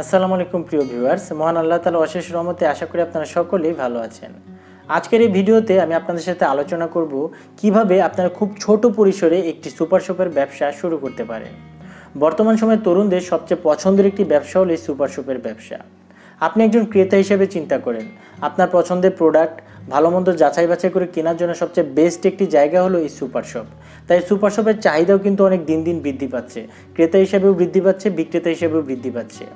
আসসালামু আলাইকুম প্রিয় ভিউয়ার্স, মহান আল্লাহ তাআলা অশেষ রহমতে আশা করি আপনারা সকলেই ভালো আছেন। আজকের এই ভিডিওতে আমি আপনাদের সাথে আলোচনা করব কিভাবে আপনারা খুব ছোট পরিসরে একটি সুপার শপের ব্যবসা শুরু করতে পারেন। বর্তমান সময়ে তরুণদের সবচেয়ে পছন্দের একটি ব্যবসা হলো এই সুপার শপের ব্যবসা। আপনি একজন ক্রেতা হিসেবে চিন্তা করেন, আপনার পছন্দের প্রোডাক্ট ভালো মন্দ যাচাই বাছাই করে কেনার জন্য সবচেয়ে বেস্ট একটি জায়গা হলো এই সুপার শপ। তাই সুপার শপের চাহিদাও কিন্তু অনেক দিন দিন বৃদ্ধি পাচ্ছে, ক্রেতা হিসেবেও বৃদ্ধি পাচ্ছে, বিক্রেতা হিসেবেও বৃদ্ধি পাচ্ছে।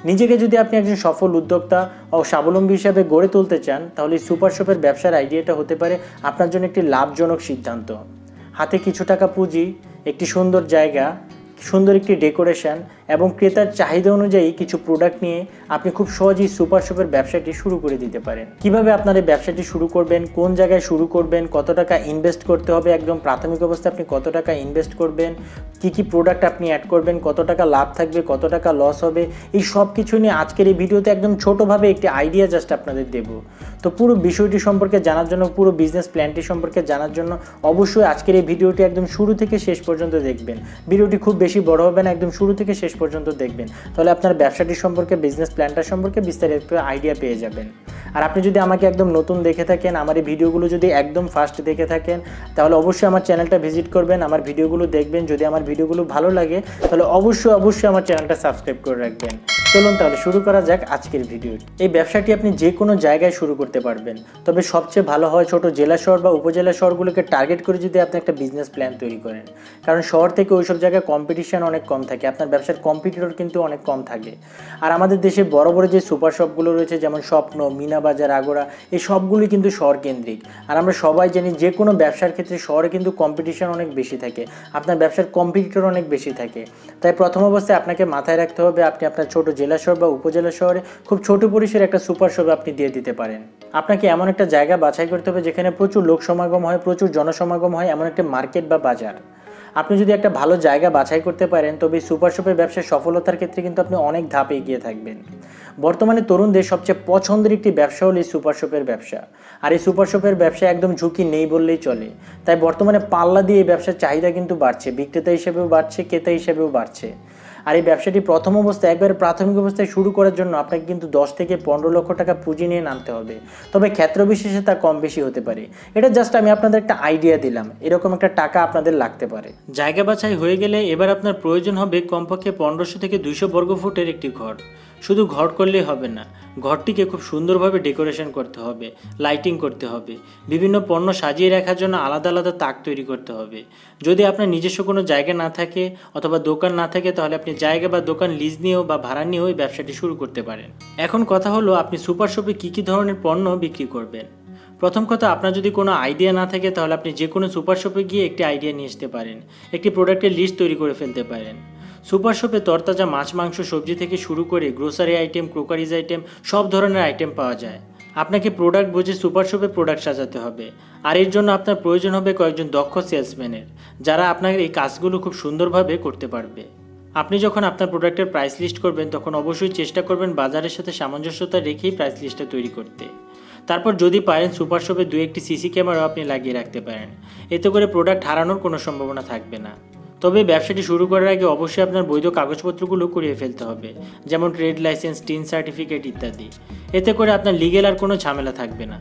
নিজেকে যদি আপনি একজন সফল উদ্যোক্তা ও স্বাবলম্বী হিসাবে গড়ে তুলতে চান, তাহলে সুপার শপের ব্যবসার আইডিয়াটা হতে পারে আপনার জন্য একটি লাভজনক সিদ্ধান্ত। হাতে কিছু টাকা পুঁজি, একটি সুন্দর জায়গা, সুন্দর একটি ডেকোরেশন এবং ক্রেতার চাহিদা অনুযায়ী কিছু প্রোডাক্ট নিয়ে আপনি খুব সহজেই সুপার শপের ব্যবসাটি শুরু করে দিতে পারেন। কিভাবে আপনার এই ব্যবসাটি শুরু করবেন, কোন জায়গায় শুরু করবেন, কত টাকা ইনভেস্ট করতে হবে, একদম প্রাথমিক অবস্থায় আপনি কত টাকা ইনভেস্ট করবেন, কি প্রোডাক্ট আপনি অ্যাড করবেন, কত টাকা লাভ থাকবে, কত টাকা লস হবে, এই সব কিছু নিয়ে আজকের এই ভিডিওতে একদম ছোটোভাবে একটি আইডিয়া জাস্ট আপনাদের দেব। তো পুরো বিষয়টি সম্পর্কে জানার জন্য, পুরো বিজনেস প্ল্যানটি সম্পর্কে জানার জন্য অবশ্যই আজকের এই ভিডিওটি একদম শুরু থেকে শেষ পর্যন্ত দেখবেন। ভিডিওটি খুব বেশি বড় হবে না, একদম শুরু থেকে শেষ পর্যন্ত দেখবেন, তাহলে আপনার ব্যবসাটি সম্পর্কে, বিজনেস প্ল্যানটা সম্পর্কে বিস্তারিত আইডিয়া পেয়ে যাবেন। আর আপনি যদি আমাকে একদম নতুন দেখে থাকেন, আমার এই ভিডিওগুলো যদি একদম ফার্স্ট দেখে থাকেন, তাহলে অবশ্যই আমার চ্যানেলটা ভিজিট করবেন, আমার ভিডিওগুলো দেখবেন। যদি আমার ভিডিওগুলো ভালো লাগে তাহলে অবশ্যই আমার চ্যানেলটা সাবস্ক্রাইব করে রাখবেন। চলুন তাহলে শুরু করা যাক আজকের ভিডিও। এই ব্যবসাটি আপনি যে কোনো জায়গায় শুরু করতে পারবেন, তবে সবচেয়ে ভালো হয় ছোট জেলা শহর বা উপজেলা শহরগুলোকে টার্গেট করে যদি আপনি একটা বিজনেস প্ল্যান তৈরি করেন। কারণ শহর থেকে ওইসব জায়গায় কম্পিটিশন অনেক কম থাকে, আপনার ব্যবসার কম্পিটিটর কিন্তু অনেক কম থাকে। আর আমাদের দেশে বড় বড় যে সুপার শপগুলো রয়েছে, যেমন স্বপ্ন, মিনা বাজার, আগোরা, এই সবগুলোই কিন্তু শহর কেন্দ্রিক। আর আমরা সবাই জানি যে কোনো ব্যবসার ক্ষেত্রে শহরে কিন্তু কম্পিটিশন অনেক বেশি থাকে, আপনার ব্যবসার কম্পিটিটর অনেক বেশি থাকে। তাই প্রথম অবস্থায় আপনাকে মাথায় রাখতে হবে আপনি আপনার ছোট জেলা শহর বা উপজেলা শহরে খুব ছোট পরিসরে একটা সুপার শপ আপনি দিয়ে দিতে পারেন। আপনাকে এমন একটা জায়গা বাছাই করতে হবে যেখানে প্রচুর লোক সমাগম হয়, প্রচুর জনসমাগম হয়, এমন একটা মার্কেট বা বাজার। আপনি যদি একটা ভালো জায়গা বাছাই করতে পারেন, তবে সুপার শপের ব্যবসায় সফলতার ক্ষেত্রে কিন্তু আপনি অনেক ধাপে এগিয়ে থাকবেন। বর্তমানে তরুণদের সবচেয়ে পছন্দের একটি ব্যবসা হলো এই সুপার শপের ব্যবসা। আর এই সুপার শপের ব্যবসায় একদম ঝুঁকি নেই বললেই চলে। তাই বর্তমানে পাল্লা দিয়ে এই ব্যবসার চাহিদা কিন্তু বাড়ছে, বিক্রেতা হিসেবেও বাড়ছে, ক্রেতা হিসেবেও বাড়ছে। আর এই ব্যবসাটি প্রথম অবস্থায়, একবারে প্রাথমিক অবস্থায় শুরু করার জন্য আপনাকে কিন্তু 10 থেকে 15 লক্ষ টাকা পুঁজি নিয়ে নামতে হবে। তবে ক্ষেত্র বিশেষে তা কম বেশি হতে পারে। এটা জাস্ট আমি আপনাদের একটা আইডিয়া দিলাম, এরকম একটা টাকা আপনাদের লাগতে পারে। জায়গা বাছাই হয়ে গেলে এবার আপনার প্রয়োজন হবে কমপক্ষে 1500 থেকে 200 বর্গফুটের একটি ঘর। শুধু ঘর করলেই হবে না, ঘরটিকে খুব সুন্দরভাবে ডেকোরেশন করতে হবে, লাইটিং করতে হবে, বিভিন্ন পণ্য সাজিয়ে রাখার জন্য আলাদা আলাদা তাক তৈরি করতে হবে। যদি আপনার নিজস্ব কোনো জায়গা না থাকে অথবা দোকান না থাকে, তাহলে আপনি জায়গা বা দোকান লিজ নিয়েও বা ভাড়া নিয়েও এই ব্যবসাটি শুরু করতে পারেন। এখন কথা হলো আপনি সুপার শপে কী কী ধরনের পণ্য বিক্রি করবেন। প্রথম কথা, আপনার যদি কোনো আইডিয়া না থাকে তাহলে আপনি যে কোনো সুপার শপে গিয়ে একটি আইডিয়া নিয়ে আসতে পারেন, একটি প্রোডাক্টের লিস্ট তৈরি করে ফেলতে পারেন। সুপার শপে তরতাজা মাছ, মাংস, সবজি থেকে শুরু করে গ্রোসারি আইটেম, ক্রোকারিজ আইটেম, সব ধরনের আইটেম পাওয়া যায়। আপনাকে প্রোডাক্ট বুঝে সুপার শপে প্রোডাক্ট সাজাতে হবে। আর এর জন্য আপনার প্রয়োজন হবে কয়েকজন দক্ষ সেলসম্যানের, যারা আপনার এই কাজগুলো খুব সুন্দরভাবে করতে পারবে। আপনি যখন আপনার প্রোডাক্টের প্রাইস লিস্ট করবেন, তখন অবশ্যই চেষ্টা করবেন বাজারের সাথে সামঞ্জস্যতা রেখেই প্রাইস লিস্টটা তৈরি করতে। তারপর যদি পারেন সুপার শপে 2-1টি সিসি ক্যামেরাও আপনি লাগিয়ে রাখতে পারেন, এতে করে প্রোডাক্ট হারানোর কোনো সম্ভাবনা থাকবে না। তবে ব্যবসাটি শুরু করার আগে অবশ্যই আপনার বৈধ কাগজপত্রগুলো করিয়ে ফেলতে হবে, যেমন ট্রেড লাইসেন্স, টিন সার্টিফিকেট ইত্যাদি। এতে করে আপনার লিগেল আর কোনো ঝামেলা থাকবে না।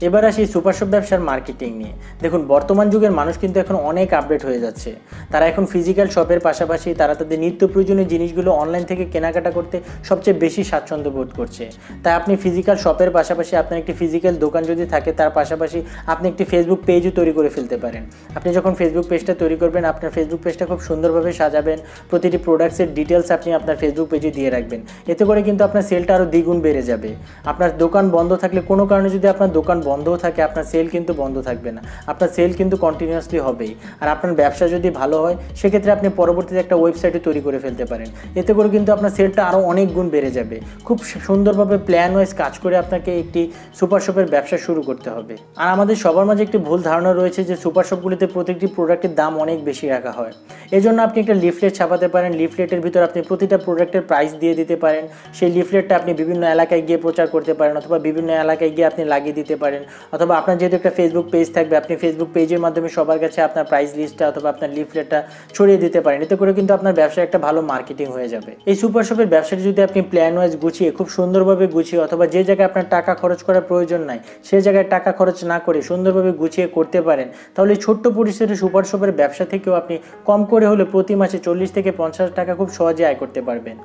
এবার আসি সুপার শপ ব্যবসার মার্কেটিং নিয়ে। দেখুন, বর্তমান যুগের মানুষ কিন্তু এখন অনেক আপডেট হয়ে যাচ্ছে। তারা এখন ফিজিক্যাল শপের পাশাপাশি তারা তাদের নিত্য প্রয়োজনীয় জিনিসগুলো অনলাইন থেকে কেনাকাটা করতে সবচেয়ে বেশি স্বাচ্ছন্দ্য বোধ করছে। তাই আপনি ফিজিক্যাল শপের পাশাপাশি আপনার একটি ফিজিক্যাল দোকান যদি থাকে, তার পাশাপাশি আপনি একটি ফেসবুক পেজও তৈরি করে ফেলতে পারেন। আপনি যখন ফেসবুক পেজটা তৈরি করবেন, আপনার ফেসবুক পেজটা খুব সুন্দরভাবে সাজাবেন, প্রতিটি প্রোডাক্টসের ডিটেলস আপনি আপনার ফেসবুক পেজে দিয়ে রাখবেন। এতে করে কিন্তু আপনার সেলটা আরও দ্বিগুণ বেড়ে যাবে। আপনার দোকান বন্ধ থাকলে, কোনো কারণে যদি আপনার দোকান বন্ধও থাকে, আপনার সেল কিন্তু বন্ধ থাকবে না, আপনার সেল কিন্তু কন্টিনিউয়াসলি হবেই। আর আপনার ব্যবসা যদি ভালো হয়, সেক্ষেত্রে আপনি পরবর্তীতে একটা ওয়েবসাইটে তৈরি করে ফেলতে পারেন। এতে করে কিন্তু আপনার সেলটা আরও অনেক গুণ বেড়ে যাবে। খুব সুন্দরভাবে প্ল্যান ওয়াইজ কাজ করে আপনাকে একটি সুপার শপের ব্যবসা শুরু করতে হবে। আর আমাদের সবার মাঝে একটি ভুল ধারণা রয়েছে যে সুপার শপগুলিতে প্রত্যেকটি প্রোডাক্টের দাম অনেক বেশি রাখা হয়। এজন্য আপনি একটা লিফলেট ছাপাতে পারেন, লিফলেটের ভিতর আপনি প্রতিটা প্রোডাক্টের প্রাইস দিয়ে দিতে পারেন। সেই লিফলেটটা আপনি বিভিন্ন এলাকায় গিয়ে প্রচার করতে পারেন, অথবা বিভিন্ন এলাকায় গিয়ে আপনি লাগিয়ে দিতে পারেন। পারেন, অথবা আপনার যেহেতু একটা ফেসবুক পেজ থাকবে, আপনি ফেসবুক পেজের মাধ্যমে সবার কাছে আপনার প্রাইস লিস্টটা অথবা আপনার লিফলেটটা ছড়িয়ে দিতে পারেন। এতে করে কিন্তু আপনার ব্যবসায় একটা ভালো মার্কেটিং হয়ে যাবে। এই সুপার শপের ব্যবসাটি যদি আপনি প্ল্যান ওয়াইজ গুছিয়ে, খুব সুন্দরভাবে গুছিয়ে, অথবা যে জায়গায় আপনার টাকা খরচ করার প্রয়োজন নাই সেই জায়গায় টাকা খরচ না করে সুন্দরভাবে গুছিয়ে করতে পারেন, তাহলে ছোট্ট পরিসরে সুপার শপের ব্যবসা থেকেও আপনি কম করে হলে প্রতি মাসে 40 থেকে 50 টাকা খুব সহজে আয় করতে পারবেন।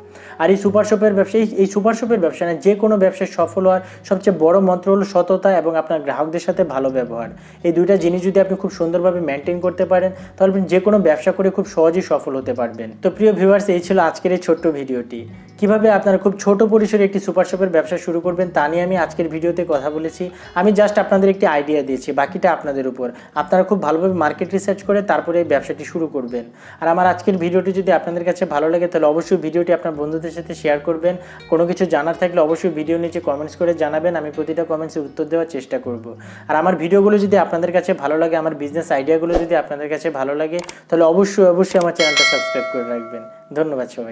আর এই সুপার শপের ব্যবসা, এই সুপার শপের ব্যবসা না, যে কোনো ব্যবসায় সফল হওয়ার সবচেয়ে বড় মন্ত্র হলো সততা এবং আপনার গ্রাহকদের সাথে ভালো ব্যবহার। এই দুইটা জিনিস যদি আপনি খুব সুন্দরভাবে মেনটেন করতে পারেন, তাহলে আপনি যে কোনো ব্যবসা করে খুব সহজেই সফল হতে পারবেন। তো প্রিয় ভিউয়ার্স, এই ছিল আজকের এই ছোট্ট ভিডিওটি। কিভাবে আপনারা খুব ছোট পরিসরে একটি সুপার শপের ব্যবসা শুরু করবেন তা নিয়ে আমি আজকের ভিডিওতে কথা বলেছি। আমি জাস্ট আপনাদের একটি আইডিয়া দিয়েছি, বাকিটা আপনাদের উপর। আপনারা খুব ভালোভাবে মার্কেট রিসার্চ করে তারপরে এই ব্যবসাটি শুরু করবেন। আর আমার আজকের ভিডিওটি যদি আপনাদের কাছে ভালো লাগে, তাহলে অবশ্যই ভিডিওটি আপনার বন্ধুদের সাথে শেয়ার করবেন। কোনো কিছু জানার থাকলে অবশ্যই ভিডিও নিচে কমেন্টস করে জানাবেন, আমি প্রতিটা কমেন্টসের উত্তর দেওয়ার চেষ্টা করব। আর আমার ভিডিওগুলো যদি আপনাদের কাছে ভালো লাগে, আমার বিজনেস আইডিয়াগুলো যদি আপনাদের কাছে ভালো লাগে, তাহলে অবশ্যই আমার চ্যানেলটা সাবস্ক্রাইব করে রাখবেন। ধন্যবাদ সবাই।